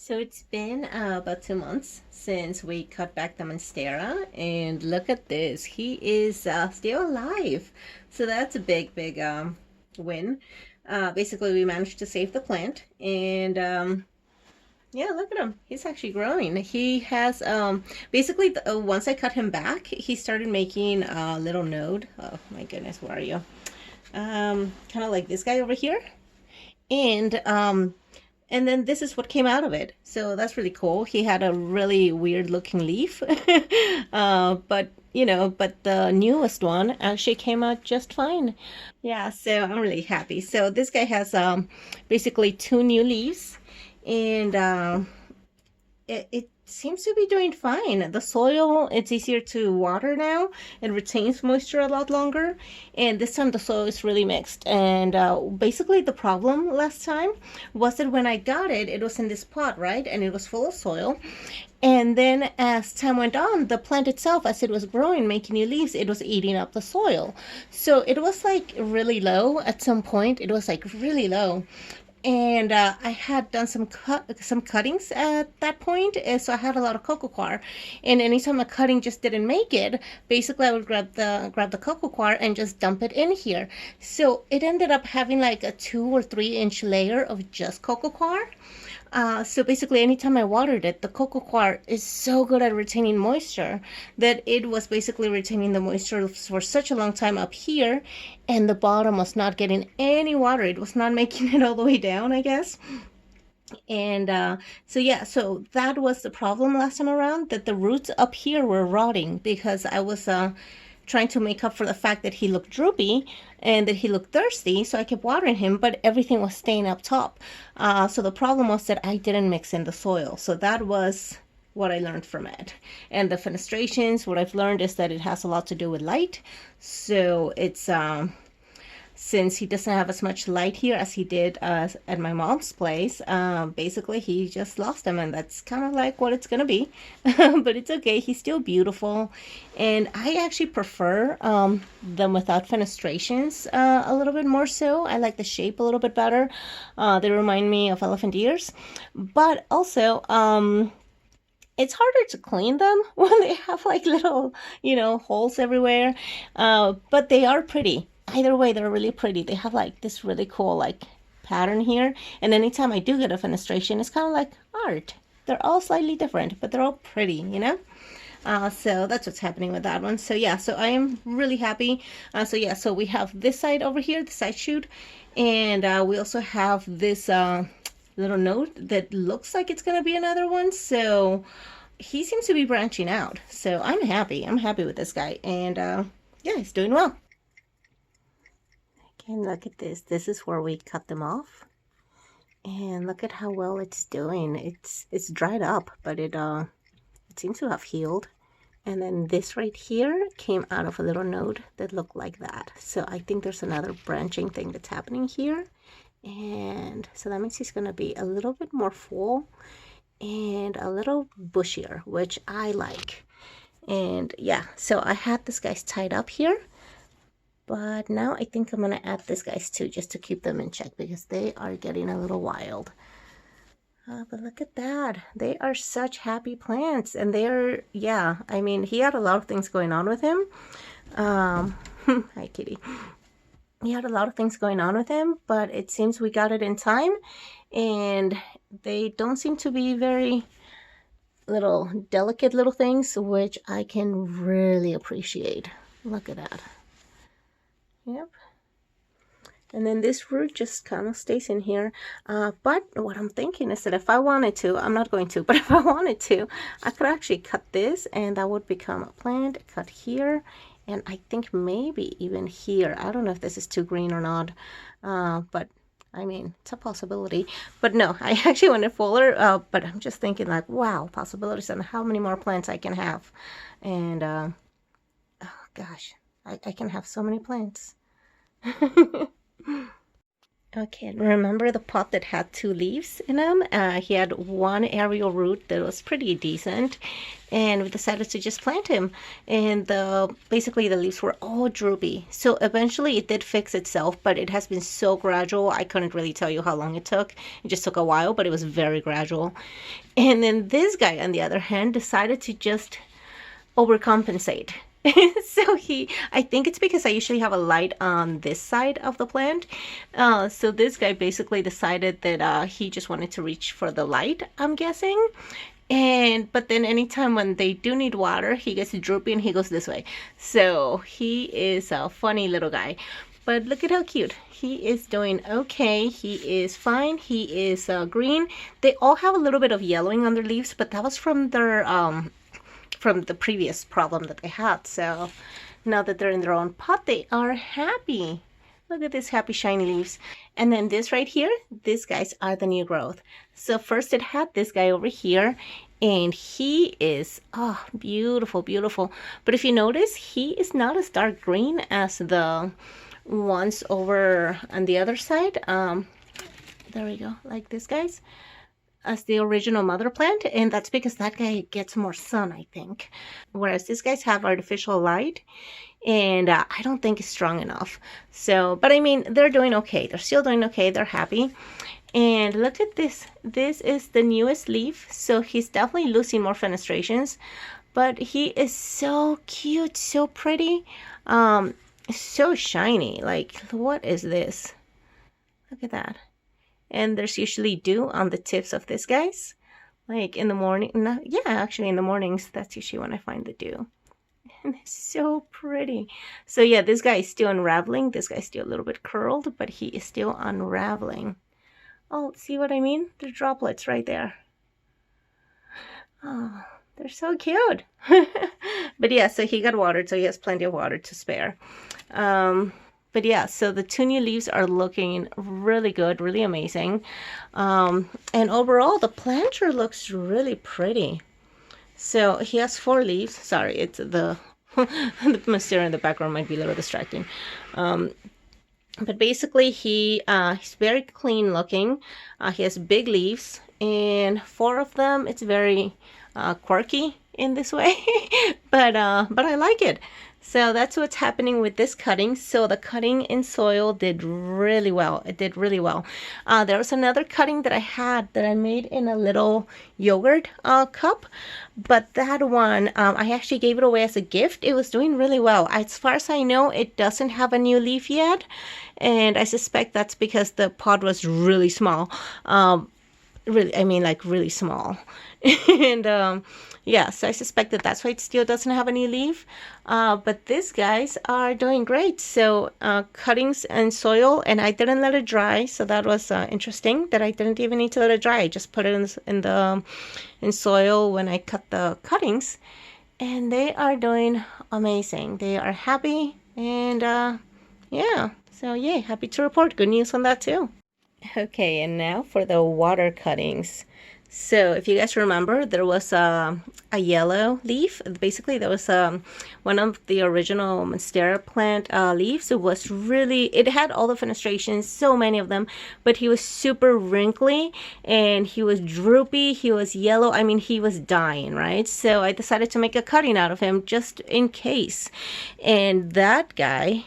So it's been about 2 months since we cut back the Monstera, and look at this. He is still alive. So that's a big win. Basically, we managed to save the plant, and yeah, look at him. He's actually growing. He has basically once I cut him back, he started making a little node. Oh my goodness, where are you? Kind of like this guy over here, and and then this is what came out of it. So that's really cool. He had a really weird looking leaf. But but the newest one actually came out just fine. Yeah, so I'm really happy. So this guy has basically two new leaves, and it seems to be doing fine. The soil, it's easier to water now. It retains moisture a lot longer. And this time the soil is really mixed. And basically the problem last time was that when I got it, it was in this pot, right? And it was full of soil. And then as time went on, the plant itself, as it was growing, making new leaves, it was eating up the soil. So it was like really low at some point. It was like really low. And I had done some cuttings at that point, and so I had a lot of coco coir. And anytime a cutting just didn't make it, basically I would grab the coco coir and just dump it in here. So it ended up having like a 2 or 3 inch layer of just coco coir. So basically, anytime I watered it, the coco coir is so good at retaining moisture that it was basically retaining the moisture for such a long time up here, and the bottom was not getting any water. It was not making it all the way down, I guess. And so yeah, so that was the problem last time around, that the roots up here were rotting because I was trying to make up for the fact that he looked droopy and that he looked thirsty. So I kept watering him, but everything was staying up top. So the problem was that I didn't mix in the soil. So that was what I learned from it. And the fenestrations, what I've learned is that it has a lot to do with light. So it's since he doesn't have as much light here as he did at my mom's place, basically he just lost them, and that's kind of like what it's gonna be. But it's okay, he's still beautiful, and I actually prefer them without fenestrations a little bit more so. I like the shape a little bit better. They remind me of elephant ears, but also it's harder to clean them when they have like little, holes everywhere. But they are pretty. Either way, they're really pretty. They have like this really cool like pattern here. And anytime I do get a fenestration, it's kind of like art. They're all slightly different, but they're all pretty. So that's what's happening with that one. So yeah, so I am really happy. So yeah, so we have this side over here, the side shoot, and we also have this little note that looks like it's gonna be another one. So he seems to be branching out. So I'm happy. I'm happy with this guy, and yeah, he's doing well. Okay, look at this. This is where we cut them off, and look at how well it's doing. It's dried up, but it seems to have healed. And then this right here came out of a little node that looked like that. So I think there's another branching thing that's happening here. And so that means he's going to be a little bit more full and a little bushier, which I like. And yeah, so I had this guys tied up here, but now I think I'm going to add this guys too, just to keep them in check because they are getting a little wild. But look at that. They are such happy plants, and they're, yeah, I mean, he had a lot of things going on with him. Hi, kitty. He had a lot of things going on with him, but it seems we got it in time, and they don't seem to be very little delicate little things, which I can really appreciate. Look at that. Yep. And then this root just kind of stays in here. But what I'm thinking is that if I wanted to, I'm not going to, but if I wanted to, I could actually cut this, and that would become a plant. Cut here, and I think maybe even here. I don't know if this is too green or not, but I mean, it's a possibility. But no, I actually want it fuller, but I'm just thinking like, wow, possibilities and how many more plants I can have. And oh gosh, I can have so many plants. Okay, and remember the pot that had two leaves in them? He had one aerial root that was pretty decent, and we decided to just plant him. And basically the leaves were all droopy. So eventually it did fix itself, but it has been so gradual. I couldn't really tell you how long it took. It just took a while, but it was very gradual. And then this guy, on the other hand, decided to just overcompensate. So I think it's because I usually have a light on this side of the plant. So this guy basically decided that he just wanted to reach for the light, I'm guessing. But then anytime when they do need water, he gets droopy and he goes this way. So he is a funny little guy. But look at how cute. He is doing okay. He is fine. He is green. They all have a little bit of yellowing on their leaves, but that was from the previous problem that they had. So now that they're in their own pot, they are happy. Look at these happy shiny leaves. And then this right here, these guys are the new growth. So first it had this guy over here, and he is, oh, beautiful, beautiful. But if you notice, he is not as dark green as the ones over on the other side. There we go, like this guy's, as the original mother plant, and that's because that guy gets more sun, I think. Whereas these guys have artificial light, and I don't think it's strong enough. So, but I mean, they're doing okay. They're still doing okay. They're happy. And look at this. This is the newest leaf, so he's definitely losing more fenestrations, but he is so cute, so pretty, so shiny. Like, what is this? Look at that. And there's usually dew on the tips of these guys, like in the morning. Yeah, actually in the mornings, that's usually when I find the dew. And it's so pretty. So yeah, this guy is still unraveling. This guy's still a little bit curled, but he is still unraveling. Oh, see what I mean? There's droplets right there. Oh, they're so cute. But yeah, so he got watered, so he has plenty of water to spare. But yeah, so the two new leaves are looking really good, really amazing. And overall, the planter looks really pretty. So he has 4 leaves. Sorry, it's the Monstera in the background might be a little distracting. But basically, he's very clean looking. He has big leaves, and 4 of them, it's very quirky in this way. But I like it. So that's what's happening with this cutting. So the cutting in soil did really well. It did really well. There was another cutting that I had that I made in a little yogurt cup. But that one, I actually gave it away as a gift. It was doing really well. As far as I know, it doesn't have a new leaf yet. And I suspect that's because the pod was really small. Really, I mean, like really small. And yeah, so I suspect that that's why it still doesn't have any leaf. But these guys are doing great. So cuttings and soil, and I didn't let it dry. So that was interesting that I didn't even need to let it dry. I just put it in soil when I cut the cuttings, and they are doing amazing. They are happy, and yeah. So yay, happy to report. Good news on that too. Okay, and now for the water cuttings. So if you guys remember, there was a yellow leaf. Basically, there was one of the original Monstera plant leaves. It had all the fenestrations, so many of them, but he was super wrinkly and he was droopy. He was yellow. I mean, he was dying, right? So I decided to make a cutting out of him just in case. And that guy...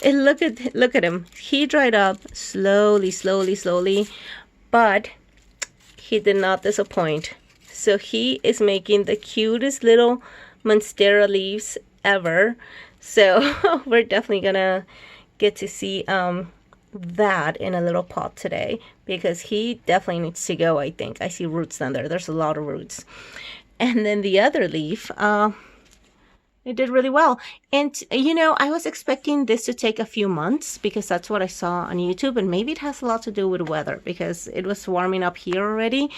And look at him. He dried up slowly, but he did not disappoint. So he is making the cutest little Monstera leaves ever. So we're definitely gonna get to see that in a little pot today, because he definitely needs to go, I think. I see roots down there. There's a lot of roots. And then the other leaf, it did really well. And, you know, I was expecting this to take a few months because that's what I saw on YouTube. And maybe it has a lot to do with weather because it was warming up here already.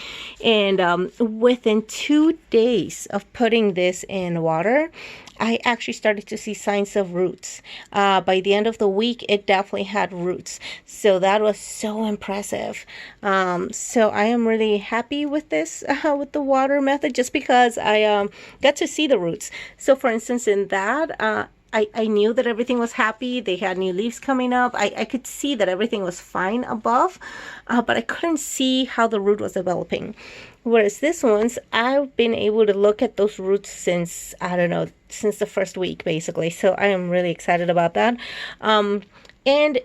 And within 2 days of putting this in water, I actually started to see signs of roots. By the end of the week, it definitely had roots. So that was so impressive. So I am really happy with this, with the water method, just because I got to see the roots. So for instance, in that, I knew that everything was happy. They had new leaves coming up. I could see that everything was fine above, but I couldn't see how the root was developing. Whereas this one's, I've been able to look at those roots since, I don't know, since the first week, basically. So I am really excited about that. And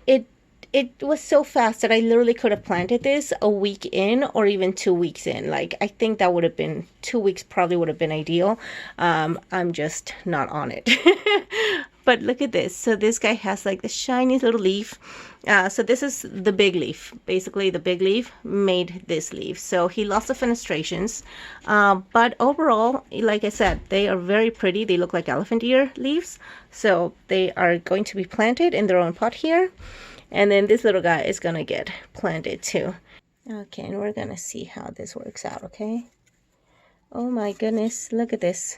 it was so fast that I literally could have planted this a week in or even 2 weeks in. Like, I think that would have been 2 weeks, probably would have been ideal. I'm just not on it. But look at this. So this guy has like the shiny little leaf. So this is the big leaf. Basically, the big leaf made this leaf. So he lost the fenestrations. But overall, like I said, they are very pretty. They look like elephant ear leaves. So they are going to be planted in their own pot here. And then this little guy is gonna get planted too. Okay, and we're gonna see how this works out, okay? Oh my goodness, look at this.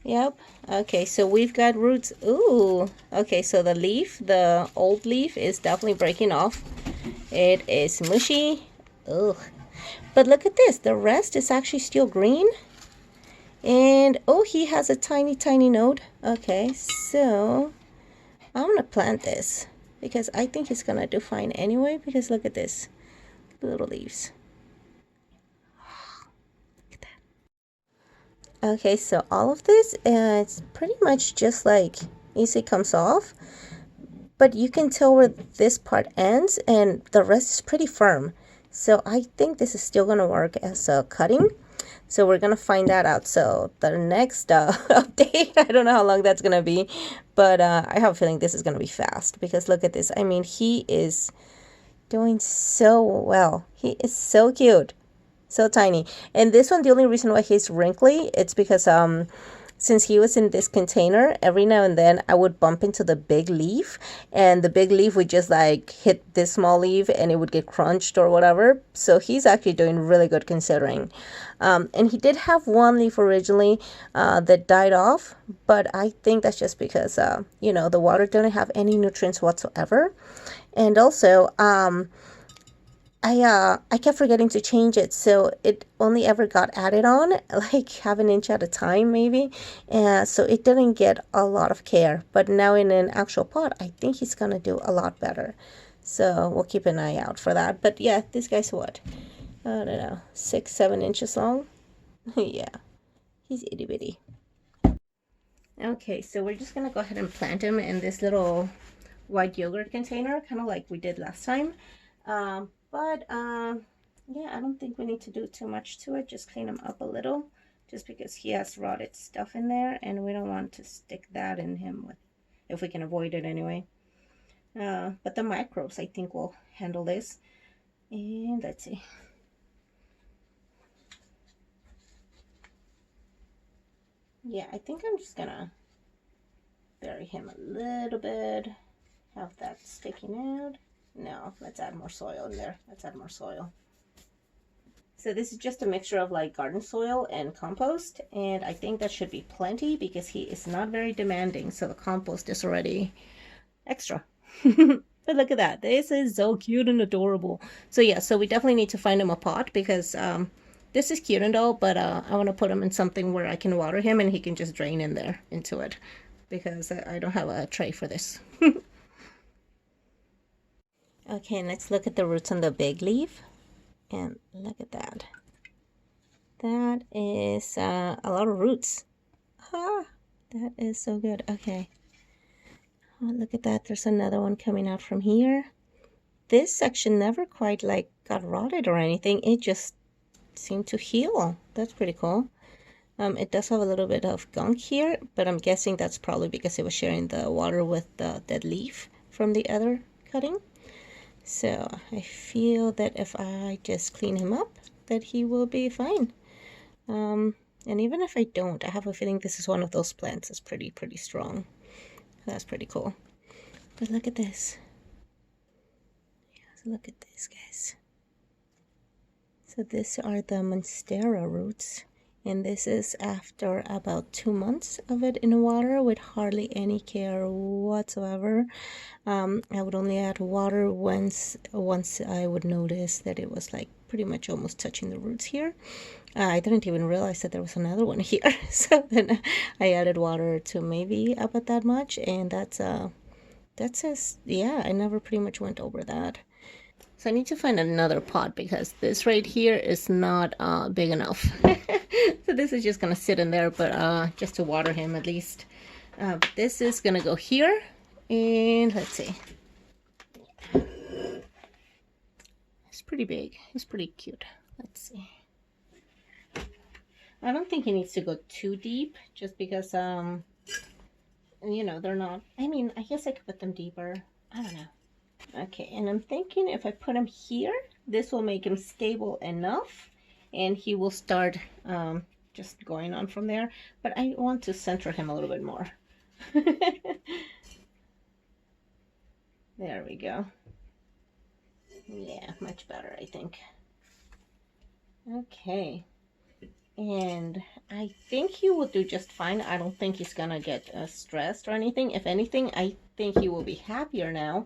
Yep. Okay, so we've got roots. Ooh. Okay, so the leaf, the old leaf is definitely breaking off. It is mushy. Ugh. But look at this. The rest is actually still green. And, oh, he has a tiny, tiny node. Okay, so I'm gonna plant this because I think he's gonna do fine anyway, because look at this. Little leaves. Look at that. Okay, so all of this, it's pretty much just like easy comes off, but you can tell where this part ends and the rest is pretty firm. So I think this is still gonna work as a cutting. So we're gonna find that out. So the next update, I don't know how long that's gonna be, but I have a feeling this is gonna be fast, because look at this. I mean, he is doing so well. He is so cute, so tiny. And this one, the only reason why he's wrinkly, it's because since he was in this container, every now and then I would bump into the big leaf, and the big leaf would just like hit this small leaf and it would get crunched or whatever. So he's actually doing really good considering. And he did have one leaf originally that died off, but I think that's just because, you know, the water didn't have any nutrients whatsoever. And also, I kept forgetting to change it, so it only ever got added on like half an inch at a time maybe, so it didn't get a lot of care. But now in an actual pot, I think he's gonna do a lot better, so we'll keep an eye out for that. But yeah, this guy's what, I don't know, 6-7 inches long. Yeah, he's itty bitty. Okay, so we're just gonna go ahead and plant him in this little white yogurt container, kind of like we did last time. But yeah, I don't think we need to do too much to it. Just clean him up a little, just because he has rotted stuff in there, and we don't want to stick that in him with, if we can avoid it anyway. But the microbes, I think, will handle this. And let's see. Yeah, I think I'm just gonna bury him a little bit. Have that sticking out. No, let's add more soil in there. Let's add more soil. So this is just a mixture of like garden soil and compost, and I think that should be plenty because he is not very demanding, so the compost is already extra. But look at that. This is so cute and adorable. So yeah, so we definitely need to find him a pot, because this is cute and all, but I want to put him in something where I can water him and he can just drain in there into it, because I don't have a tray for this. Okay, and let's look at the roots on the big leaf. And look at that. That is a lot of roots. Ah, that is so good. Okay. Oh, look at that. There's another one coming out from here. This section never quite like got rotted or anything. It just seemed to heal. That's pretty cool. It does have a little bit of gunk here, but I'm guessing that's probably because it was sharing the water with the dead leaf from the other cutting. So I feel that if I just clean him up, that he will be fine. And even if I don't, I have a feeling this is one of those plants that's pretty strong. That's pretty cool. But look at this. Yeah, look at this, guys. So these are the Monstera roots. And this is after about 2 months of it in the water with hardly any care whatsoever. I would only add water once I would notice that it was like pretty much almost touching the roots here. I didn't even realize that there was another one here. So then I added water to maybe about that much, and that says, yeah, I never pretty much went over that. So I need to find another pot because this right here is not big enough. So this is just gonna sit in there, but just to water him at least. This is gonna go here, and let's see. It's pretty big. He's pretty cute. Let's see. I don't think he needs to go too deep, just because you know, they're not. I mean, I guess I could put them deeper. I don't know. Okay, and I'm thinking if I put him here, this will make him stable enough, and he will start just going on from there. But I want to center him a little bit more. There we go. Yeah, much better, I think. Okay. And I think he will do just fine. I don't think he's gonna get stressed or anything. If anything, I think he will be happier now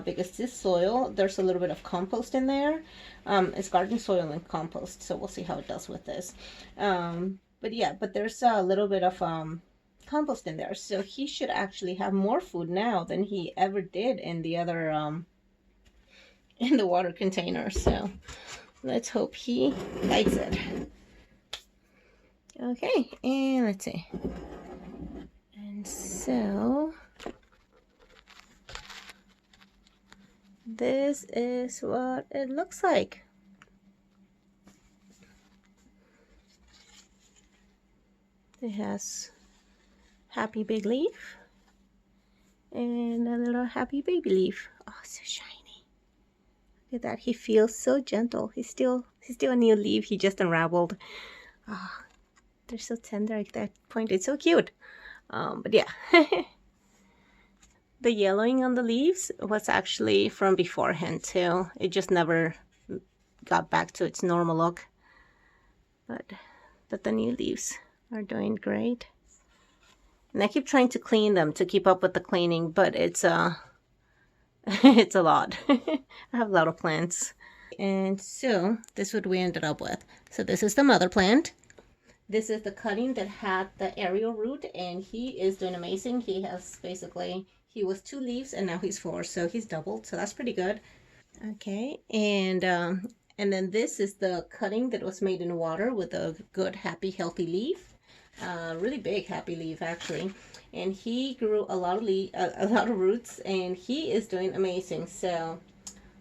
because this soil, there's a little bit of compost in there. It's garden soil and compost, so we'll see how it does with this. But yeah, but there's a little bit of compost in there, so he should actually have more food now than he ever did in the other in the water container. So let's hope he likes it. Okay, and let's see. And so this is what it looks like. It has happy big leaf and a little happy baby leaf. Oh, so shiny. Look at that. He feels so gentle. He's still a new leaf. He just unraveled. Oh, they're so tender at that point. It's so cute. But yeah. The yellowing on the leaves was actually from beforehand too. It just never got back to its normal look. But the new leaves are doing great. And I keep trying to clean them to keep up with the cleaning, but it's it's a lot. I have a lot of plants. And so this is what we ended up with. So this is the mother plant. This is the cutting that had the aerial root, and he is doing amazing. He has basically, he was 2 leaves and now he's 4, so he's doubled, so that's pretty good. Okay, and then this is the cutting that was made in water with a good, happy, healthy leaf. Really big, happy leaf actually. And he grew a lot of roots, and he is doing amazing. So,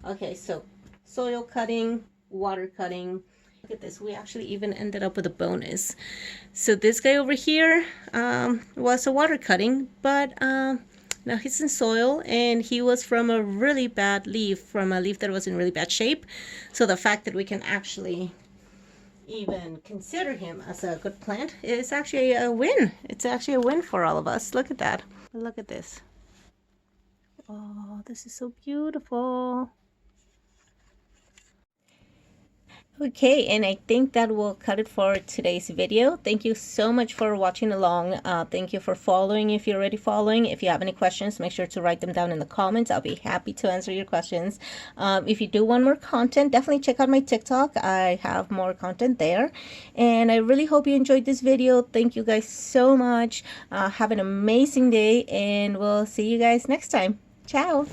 okay, so soil cutting, water cutting. Look at this, we actually even ended up with a bonus. So this guy over here was a water cutting, but now he's in soil, and he was from a really bad leaf, from a leaf that was in really bad shape. So the fact that we can actually even consider him as a good plant is actually a win. It's actually a win for all of us. Look at that. Look at this. Oh, this is so beautiful. Okay, and I think that will cut it for today's video. Thank you so much for watching along. Thank you for following if you're already following. If you have any questions, make sure to write them down in the comments. I'll be happy to answer your questions. If you do want more content, definitely check out my TikTok. I have more content there. And I really hope you enjoyed this video. Thank you guys so much. Have an amazing day, and we'll see you guys next time. Ciao!